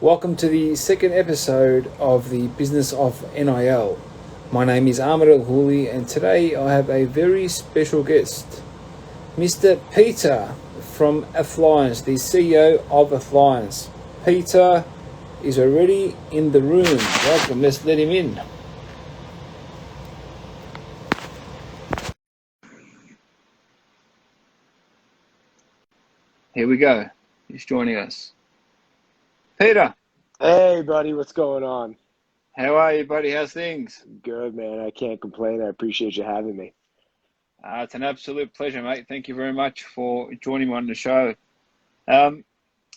Welcome to the second episode of the Business of NIL. My name is Ahmed Al Houli, and today I have a very special guest, Mr. Peter from Athliance, the CEO of Athliance. Peter is already in the room. Welcome, let's let him in. Here we go. He's joining us. Peter, Hey, buddy, what's going on? how are you, buddy? How's things? Good, man. I can't complain. I appreciate you having me. It's an absolute pleasure, mate. Thank you very much for joining me on the show. Um,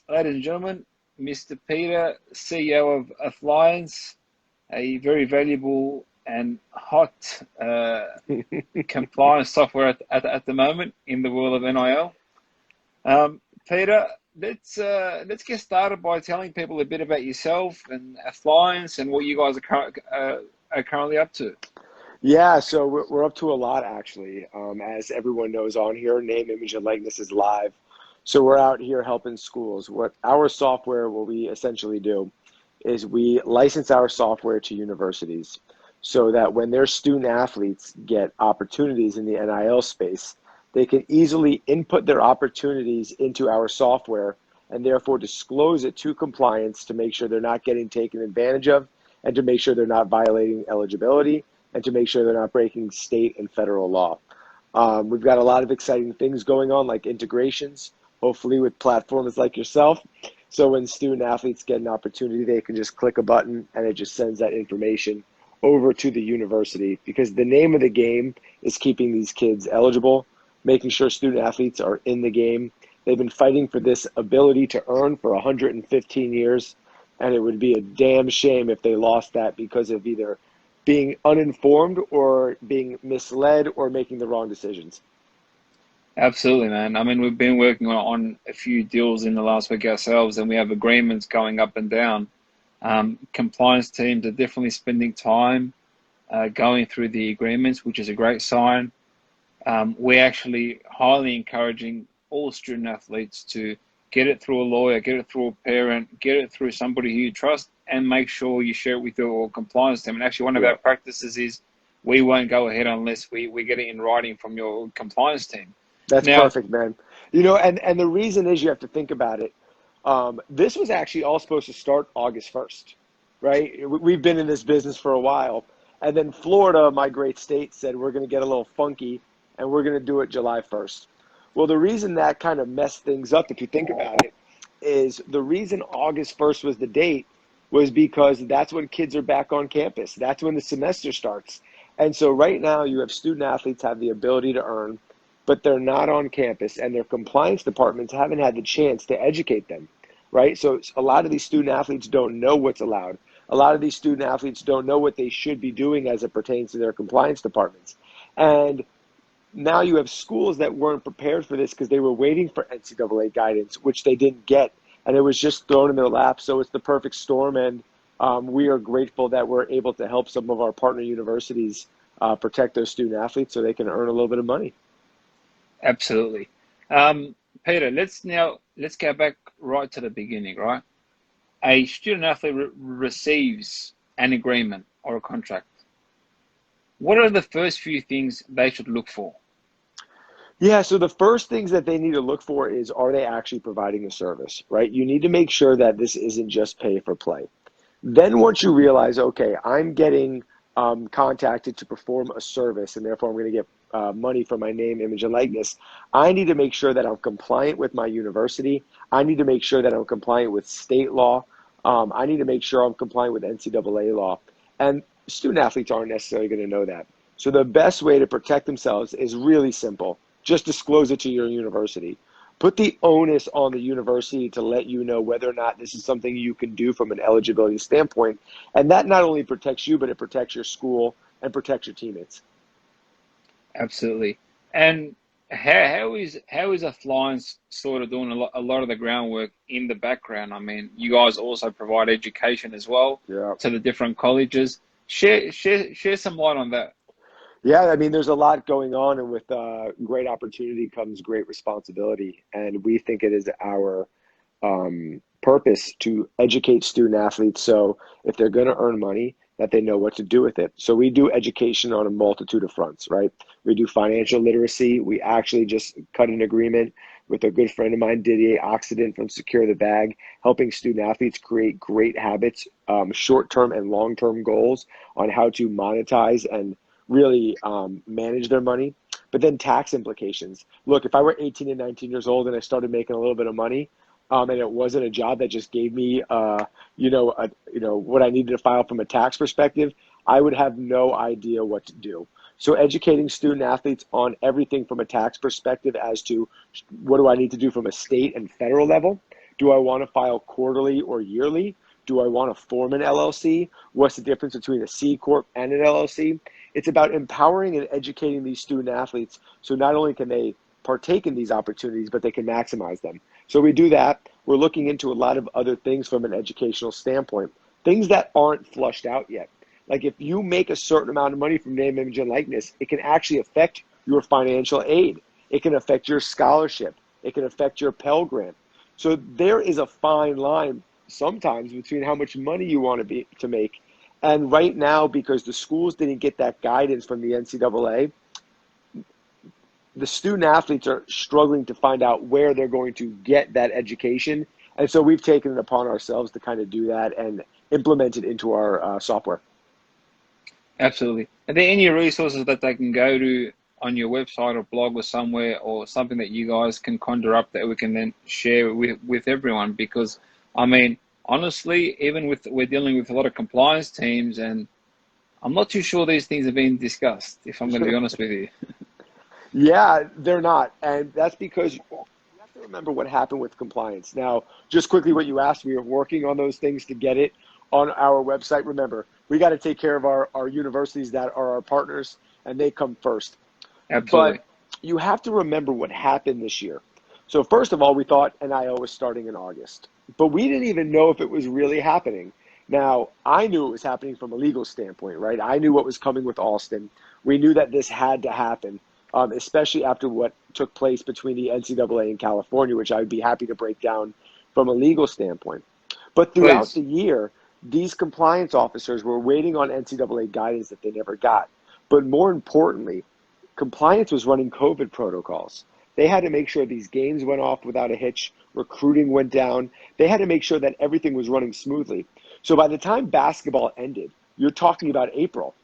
Ladies and gentlemen, Mr. Peter, CEO of Athliance, a very valuable and hot compliance software at the moment in the world of NIL. Peter, let's get started by telling people a bit about yourself and Athliance and what you guys are currently up to. Yeah, so we're up to a lot, actually. As everyone knows on here, name, image, and likeness is live. So we're out here helping schools. What we essentially do is we license our software to universities so that when their student athletes get opportunities in the NIL space, they can easily input their opportunities into our software and therefore disclose it to compliance to make sure they're not getting taken advantage of and to make sure they're not violating eligibility and to make sure they're not breaking state and federal law. We've got a lot of exciting things going on, like integrations, hopefully with platforms like yourself. So when student athletes get an opportunity, they can just click a button and it just sends that information over to the university, because the name of the game is keeping these kids eligible, making sure student athletes are in the game. They've been fighting for this ability to earn for 115 years, and it would be a damn shame if they lost that because of either being uninformed or being misled or making the wrong decisions. Absolutely, man. I mean, we've been working on a few deals in the last week ourselves, and we have agreements going up and down. Compliance teams are definitely spending time going through the agreements, which is a great sign. We're actually highly encouraging all student athletes to get it through a lawyer, get it through a parent, get it through somebody who you trust, and make sure you share it with your compliance team. And actually, one of Yeah. our practices is we won't go ahead unless we get it in writing from your compliance team. That's Now, perfect, man. And the reason is you have to think about it. This was actually all supposed to start August 1st, right? We've been in this business for a while. And then Florida, my great state, said we're going to get a little funky and we're going to do it July 1st. Well, the reason that kind of messed things up, if you think about it, is the reason August 1st was the date was because that's when kids are back on campus. That's when the semester starts. And so right now you have student athletes have the ability to earn, but they're not on campus, and their compliance departments haven't had the chance to educate them, right? So a lot of these student athletes don't know what's allowed. A lot of these student athletes don't know what they should be doing as it pertains to their compliance departments. And now you have schools that weren't prepared for this because they were waiting for NCAA guidance, which they didn't get, and it was just thrown in their lap. So it's the perfect storm, and we are grateful that we're able to help some of our partner universities protect those student athletes so they can earn a little bit of money. absolutely. Peter, let's go back right to the beginning, right? A student athlete receives an agreement or a contract. What are the first few things they should look for? Yeah, so the first things that they need to look for is, are they actually providing a service, right? You need to make sure that this isn't just pay for play. Then once you realize, okay, I'm getting contacted to perform a service and therefore I'm going to get money for my name, image, and likeness, I need to make sure that I'm compliant with my university. I need to make sure that I'm compliant with state law. I need to make sure I'm compliant with NCAA law. And student athletes aren't necessarily going to know that. So the best way to protect themselves is really simple. Just disclose it to your university. Put the onus on the university to let you know whether or not this is something you can do from an eligibility standpoint. And that not only protects you, but it protects your school and protects your teammates. Absolutely. And how is Athliance sort of doing a lot of the groundwork in the background? I mean, you guys also provide education as well Yeah. to the different colleges. Share some light on that. Yeah, I mean, there's a lot going on, and with great opportunity comes great responsibility. And we think it is our purpose to educate student athletes so if they're going to earn money, that they know what to do with it. So we do education on a multitude of fronts, right? We do financial literacy. We actually just cut an agreement with a good friend of mine, Didier Occident from Secure the Bag, helping student athletes create great habits, short-term and long-term goals on how to monetize and really manage their money. But then tax implications. Look, if I were 18 and 19 years old and I started making a little bit of money, and it wasn't a job that just gave me, what I needed to file from a tax perspective, I would have no idea what to do. So educating student athletes on everything from a tax perspective as to what do I need to do from a state and federal level? Do I want to file quarterly or yearly? Do I want to form an LLC? What's the difference between a C Corp and an LLC? It's about empowering and educating these student athletes so not only can they partake in these opportunities, but they can maximize them. So we do that. We're looking into a lot of other things from an educational standpoint, things that aren't flushed out yet. Like if you make a certain amount of money from name, image, and likeness, it can actually affect your financial aid. It can affect your scholarship. It can affect your Pell Grant. So there is a fine line sometimes between how much money you want to make. And right now, because the schools didn't get that guidance from the NCAA, the student athletes are struggling to find out where they're going to get that education. And so we've taken it upon ourselves to kind of do that and implement it into our software. Absolutely. Are there any resources that they can go to on your website or blog or somewhere, or something that you guys can conjure up that we can then share with everyone? Because, I mean, honestly, even we're dealing with a lot of compliance teams, and I'm not too sure these things are being discussed, if I'm going to be honest with you. Yeah, they're not. And that's because you have to remember what happened with compliance. Now, just quickly what you asked, we are working on those things to get it on our website. Remember, we got to take care of our universities that are our partners, and they come first. Absolutely. But you have to remember what happened this year. So first of all, we thought NIL was starting in August, but we didn't even know if it was really happening. Now, I knew it was happening from a legal standpoint, right? I knew what was coming with Alston. We knew that this had to happen, especially after what took place between the NCAA and California, which I would be happy to break down from a legal standpoint. But throughout Please. the year, these compliance officers were waiting on NCAA guidance that they never got. But more importantly, compliance was running COVID protocols. They had to make sure these games went off without a hitch, recruiting went down. They had to make sure that everything was running smoothly. So by the time basketball ended, you're talking about April.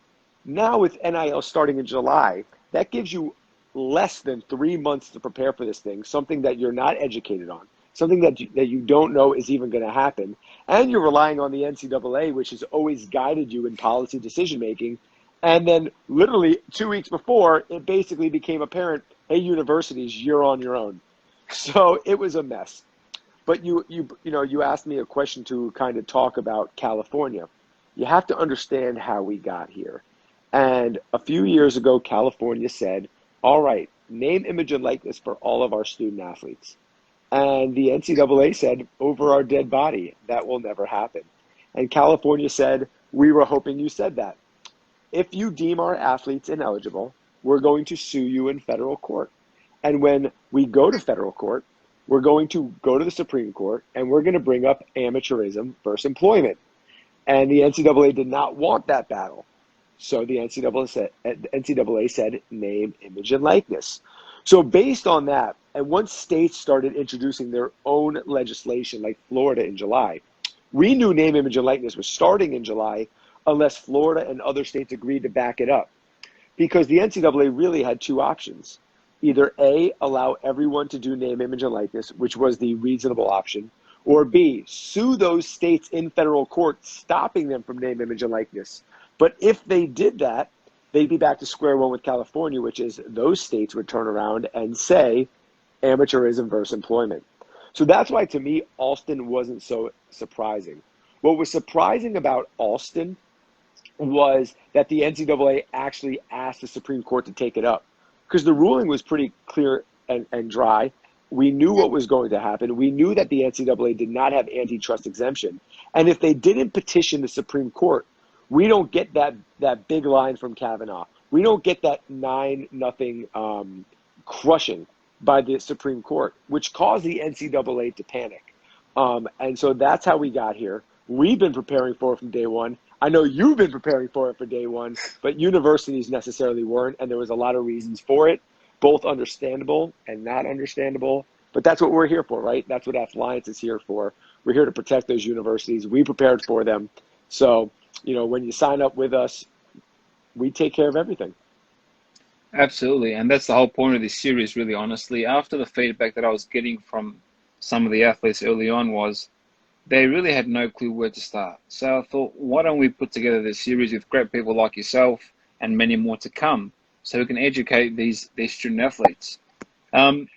Now with NIL starting in July, that gives you less than 3 months to prepare for this thing, something that you're not educated on, something that you don't know is even going to happen. And you're relying on the NCAA, which has always guided you in policy decision making. And then literally 2 weeks before, it basically became apparent, hey, universities, you're on your own. So it was a mess. But you asked me a question to kind of talk about California. You have to understand how we got here. And a few years ago, California said, all right, name, image, and likeness for all of our student athletes. And the NCAA said, over our dead body, that will never happen. And California said, we were hoping you said that. If you deem our athletes ineligible, we're going to sue you in federal court. And when we go to federal court, we're going to go to the Supreme Court and we're going to bring up amateurism versus employment. And the NCAA did not want that battle. So the NCAA said name, image, and likeness. So based on that, and once states started introducing their own legislation, like Florida in July, we knew name, image, and likeness was starting in July unless Florida and other states agreed to back it up. Because the NCAA really had two options. Either A, allow everyone to do name, image, and likeness, which was the reasonable option, or B, sue those states in federal court, stopping them from name, image, and likeness. But if they did that, they'd be back to square one with California, which is those states would turn around and say amateurism versus employment. So that's why, to me, Alston wasn't so surprising. What was surprising about Alston was that the NCAA actually asked the Supreme Court to take it up, because the ruling was pretty clear and dry. We knew what was going to happen. We knew that the NCAA did not have antitrust exemption. And if they didn't petition the Supreme Court, we don't get that big line from Kavanaugh. We don't get that 9-0 crushing by the Supreme Court, which caused the NCAA to panic. And so that's how we got here. We've been preparing for it from day one. I know you've been preparing for it for day one, but universities necessarily weren't. And there was a lot of reasons for it, both understandable and not understandable. But that's what we're here for, right? That's what Athliance is here for. We're here to protect those universities. We prepared for them. So, when you sign up with us, we take care of everything. Absolutely. And that's the whole point of this series, really, honestly. After the feedback that I was getting from some of the athletes early on was they really had no clue where to start. So I thought, why don't we put together this series with great people like yourself and many more to come so we can educate these student athletes. Um,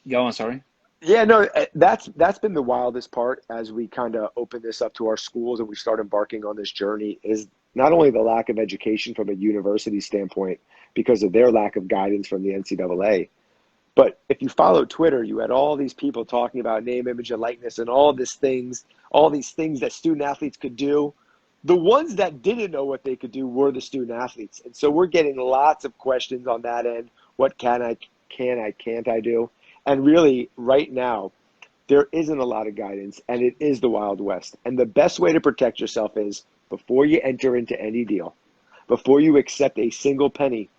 Go on, sorry. Yeah, no, that's been the wildest part as we kind of open this up to our schools and we start embarking on this journey is not only the lack of education from a university standpoint because of their lack of guidance from the NCAA, but if you follow Twitter, you had all these people talking about name, image, and likeness and all these things that student athletes could do. The ones that didn't know what they could do were the student athletes. And so we're getting lots of questions on that end. What can't I do? And really, right now, there isn't a lot of guidance, and it is the Wild West. And the best way to protect yourself is before you enter into any deal, before you accept a single penny,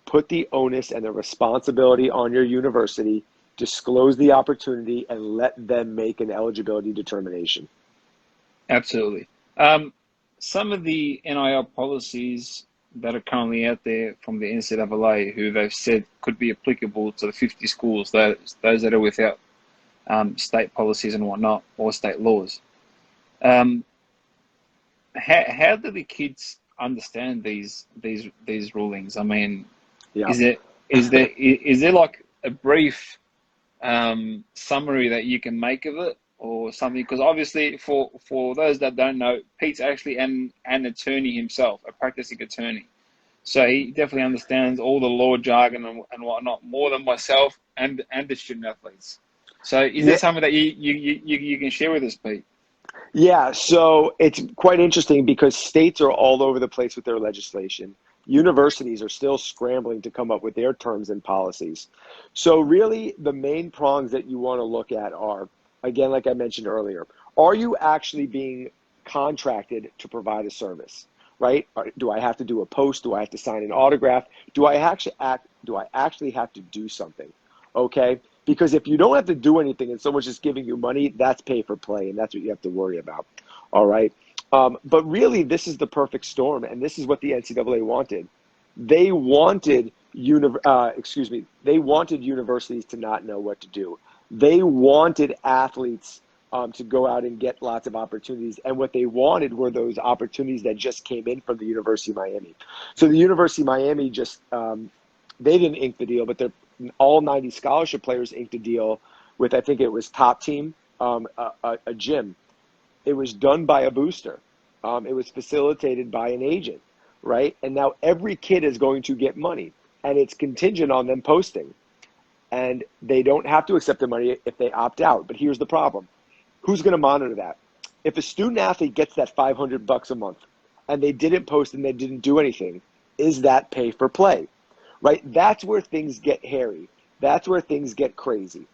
put the onus and the responsibility on your university, disclose the opportunity, and let them make an eligibility determination. Absolutely. Some of the NIL policies that are currently out there from the NCAA, who they've said could be applicable to the 50 schools, those that are without state policies and whatnot, or state laws. Um, how do the kids understand these rulings? I mean, Yeah. is it is there like a brief summary that you can make of it or something? Because obviously, for those that don't know, Pete's actually an attorney himself, a practicing attorney. So he definitely understands all the law jargon and whatnot more than myself and the student athletes. So is there Yeah. something that you can share with us, Pete? Yeah, so it's quite interesting because states are all over the place with their legislation. Universities are still scrambling to come up with their terms and policies. So, really, the main prongs that you want to look at are, again, like I mentioned earlier, are you actually being contracted to provide a service, right? Do I have to do a post? Do I have to sign an autograph? Do I actually have to do something? Okay? Because if you don't have to do anything and someone's just giving you money, that's pay for play, and that's what you have to worry about. All right. But really, this is the perfect storm, and this is what the NCAA wanted. They wanted they wanted universities to not know what to do. They wanted athletes to go out and get lots of opportunities, and what they wanted were those opportunities that just came in from the University of Miami. So the University of Miami just they didn't ink the deal, but all 90 scholarship players inked a deal with, I think it was Top Team, a gym. It was done by a booster. It was facilitated by an agent, right? And now every kid is going to get money, and it's contingent on them posting. And they don't have to accept the money if they opt out. But here's the problem: who's going to monitor that? If a student athlete gets that $500 a month, and they didn't post and they didn't do anything, is that pay for play? Right? That's where things get hairy. That's where things get crazy.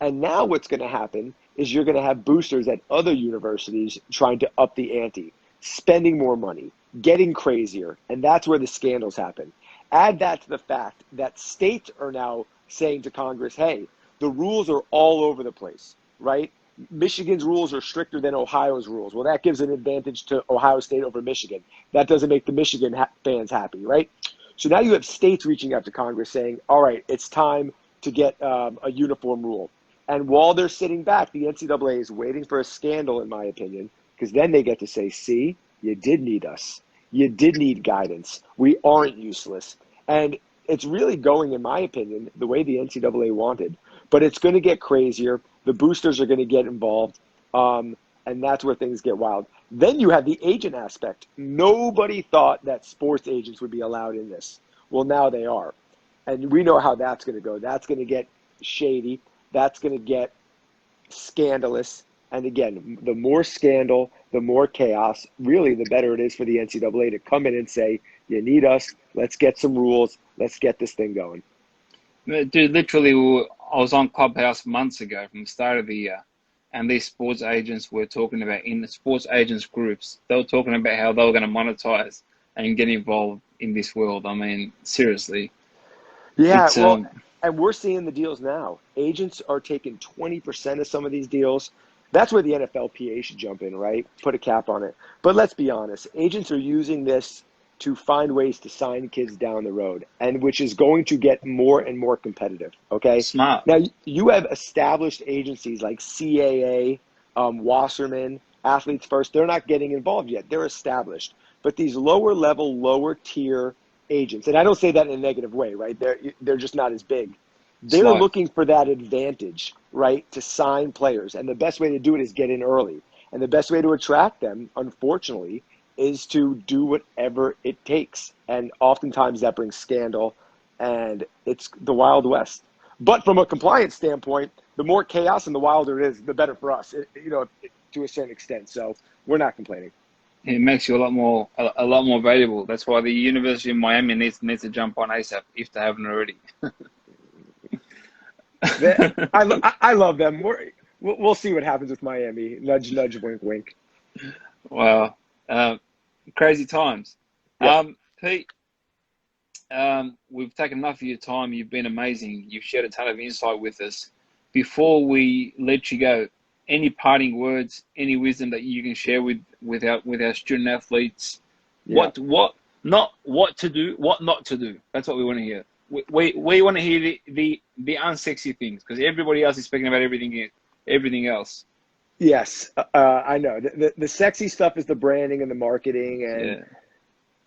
And now what's going to happen is you're going to have boosters at other universities trying to up the ante, spending more money, getting crazier, and that's where the scandals happen. Add that to the fact that states are now saying to Congress, hey, the rules are all over the place, right? Michigan's rules are stricter than Ohio's rules. Well, that gives an advantage to Ohio State over Michigan. That doesn't make the Michigan fans happy, right? So now you have states reaching out to Congress saying, all right, it's time to get a uniform rule. And while they're sitting back, the NCAA is waiting for a scandal, in my opinion, because then they get to say, see, you did need us. You did need guidance. We aren't useless. And it's really going, in my opinion, the way the NCAA wanted. But it's going to get crazier. The boosters are going to get involved. And that's where things get wild. Then you have the agent aspect. Nobody thought that sports agents would be allowed in this. Well, now they are. And we know how that's going to go. That's going to get shady. That's going to get scandalous. And again, the more scandal, the more chaos, really, the better it is for the NCAA to come in and say, you need us. Let's get some rules. Let's get this thing going. Dude, literally, I was on Clubhouse months ago from the start of the year, and these sports agents were talking about in the sports agents groups, they were talking about how they were going to monetize and get involved in this world. I mean, seriously, Yeah, it's well, and we're seeing the deals now. Agents are taking 20% of some of these deals. That's where the NFLPA should jump in, right? Put a cap on it. But let's be honest, agents are using this to find ways to sign kids down the road, and which is going to get more and more competitive, okay? smart, Now, you have established agencies like CAA, Wasserman, Athletes First. They're not getting involved yet. They're established. But these lower level, lower tier agents, and I don't say that in a negative way, right? They're just not as big. They're slow, looking for that advantage, right, to sign players, and the best way to do it is get in early. And the best way to attract them, unfortunately, is to do whatever it takes. And oftentimes that brings scandal, and it's the Wild West. But from a compliance standpoint, the more chaos and the wilder it is, the better for us, to a certain extent. So we're not complaining. it makes you a lot more valuable. That's why the University of Miami needs to jump on ASAP if they haven't already. I love them. We'll see what happens with Miami. Nudge, nudge, wink, wink. Wow, crazy times. Yep. Pete, we've taken enough of your time. You've been amazing. You've shared a ton of insight with us. Before we let you go, any parting words, any wisdom that you can share with our student athletes? Yeah. Not what to do, what not to do. That's what we want to hear. We want to hear the unsexy things, because everybody else is speaking about everything else. Yes. I know. The sexy stuff is the branding and the marketing. And Yeah,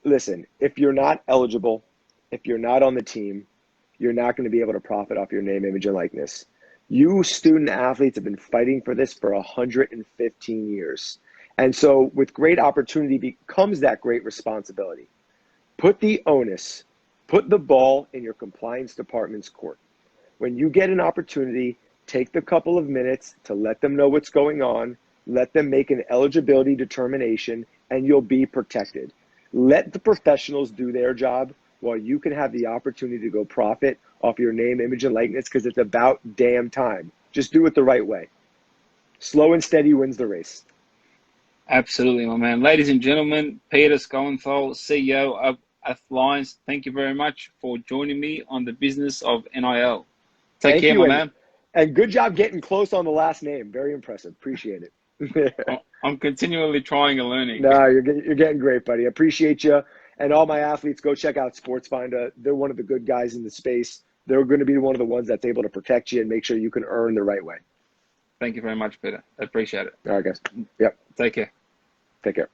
listen, if you're not eligible, if you're not on the team, you're not going to be able to profit off your name, image, and likeness. You student athletes have been fighting for this for 115 years. And so with great opportunity becomes that great responsibility. Put the onus, put the ball in your compliance department's court. When you get an opportunity, take the couple of minutes to let them know what's going on, let them make an eligibility determination, and you'll be protected. Let the professionals do their job while you can have the opportunity to go profit off your name, image, and likeness, because it's about damn time. Just do it the right way. Slow and steady wins the absolutely, my man. Ladies and gentlemen, Peter Schoenthal, CEO of Athliance, thank you very much for joining me on the business of NIL. Take Thank care, you, my man. and good job getting close on the last name. Very impressive. Appreciate it. I'm continually trying and learning. No, you're getting great, buddy. Appreciate you. And all my athletes, go check out SportsFinder. They're one of the good guys in the space. They're going to be one of the ones that's able to protect you and make sure you can earn the right way. Thank you very much, Peter. I appreciate it. All right, guys. Yep. Take care. Take care.